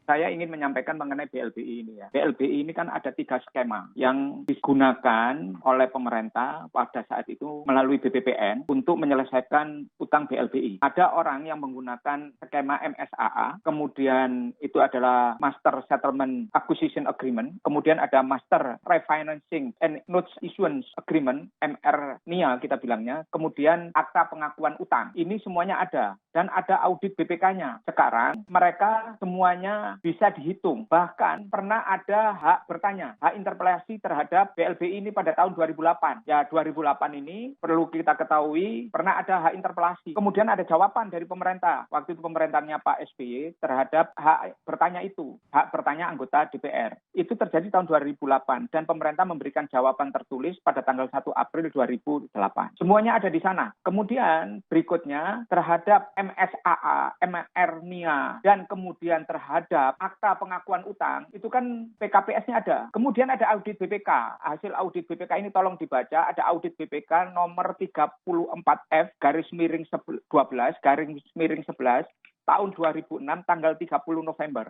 Saya ingin menyampaikan mengenai BLBI ini ya. BLBI ini kan ada 3 skema yang digunakan oleh pemerintah pada saat itu melalui BPPN untuk menyelesaikan utang BLBI. Ada orang yang menggunakan skema MSAA, kemudian itu adalah Master Settlement Acquisition Agreement, kemudian ada Master Refinancing and Notes Issuance Agreement, MR-NIA kita bilangnya, kemudian Akta Pengakuan Utang. Ini semuanya ada dan ada audit BPK-nya. Sekarang mereka semuanya bisa dihitung. Bahkan pernah ada hak bertanya, hak interpelasi terhadap BLBI ini pada tahun 2008. Ya, 2008 ini perlu kita ketahui pernah ada hak interpelasi. Kemudian ada jawaban dari pemerintah. Waktu itu pemerintahnya Pak SBY terhadap hak bertanya itu. Hak bertanya anggota DPR. Itu terjadi tahun 2008 dan pemerintah memberikan jawaban tertulis pada tanggal 1 April 2008. Semuanya ada di sana. Kemudian berikutnya terhadap MSAA, MR-NIA, dan kemudian terhadap Akta Pengakuan Utang, itu kan PKPS-nya ada. Kemudian ada audit BPK. Hasil audit BPK ini tolong dibaca. Ada audit BPK nomor 34F /12 tahun 2006 tanggal 30 November.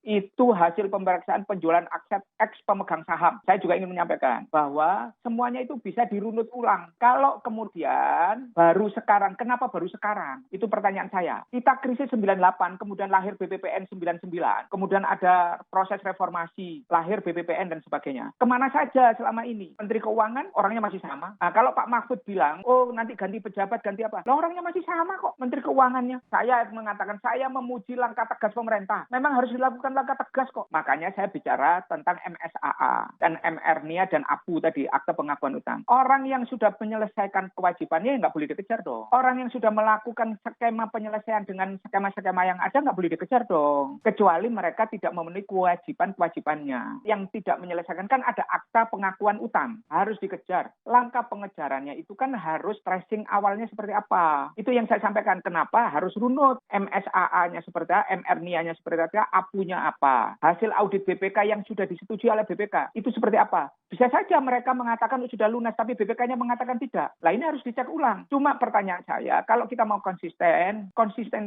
Itu hasil pemeriksaan penjualan aset ex pemegang saham. Saya juga ingin menyampaikan bahwa semuanya itu bisa dirunut ulang. Kalau kemudian baru sekarang, kenapa baru sekarang? Itu pertanyaan saya. Kita krisis 98, kemudian lahir BPPN 99, kemudian ada proses reformasi, lahir BPPN dan sebagainya. Kemana saja selama ini? Menteri Keuangan orangnya masih sama. Nah, kalau Pak Mahfud bilang, oh nanti ganti pejabat, ganti apa? Lah orangnya masih sama kok, Menteri Keuangannya. Saya mengatakan, saya memuji langkah tegas pemerintah. Memang harus dilakukan langkah tegas kok. Makanya saya bicara tentang MSAA dan MR-NIA dan APU tadi, Akta Pengakuan Utang. Orang yang sudah menyelesaikan kewajibannya nggak boleh dikejar dong. Orang yang sudah melakukan skema penyelesaian dengan skema-skema yang ada nggak boleh dikejar dong. Kecuali mereka tidak memenuhi kewajiban-kewajibannya. Yang tidak menyelesaikan kan ada Akta Pengakuan Utang. Harus dikejar. Langkah pengejarannya itu kan harus tracing awalnya seperti apa. Itu yang saya sampaikan. Kenapa harus runut. MSAA-nya seperti apa, MR-NIA-nya seperti apa, APU-nya apa. Hasil audit BPK yang sudah disetujui oleh BPK itu seperti apa. Bisa saja mereka mengatakan sudah lunas tapi BPK-nya mengatakan tidak. Lah ini harus dicek ulang. Cuma pertanyaan saya, kalau kita mau konsisten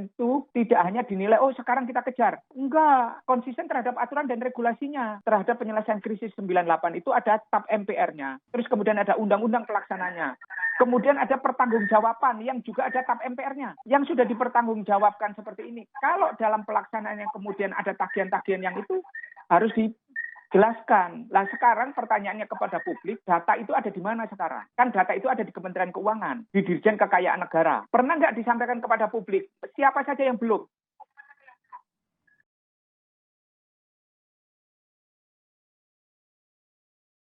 itu tidak hanya dinilai oh sekarang kita kejar. Enggak, konsisten terhadap aturan dan regulasinya. Terhadap penyelesaian krisis 98 itu ada TAP MPR-nya. Terus kemudian ada undang-undang pelaksananya. Kemudian ada pertanggungjawaban yang juga ada TAP MPR-nya. Yang sudah dipertanggungjawabkan seperti ini. Kalau dalam pelaksanaannya kemudian ada tagihan-tagihan yang itu harus dijelaskan. Lah sekarang pertanyaannya kepada publik, data itu ada di mana sekarang? Kan data itu ada di Kementerian Keuangan, di Dirjen Kekayaan Negara. Pernah nggak disampaikan kepada publik? Siapa saja yang belum?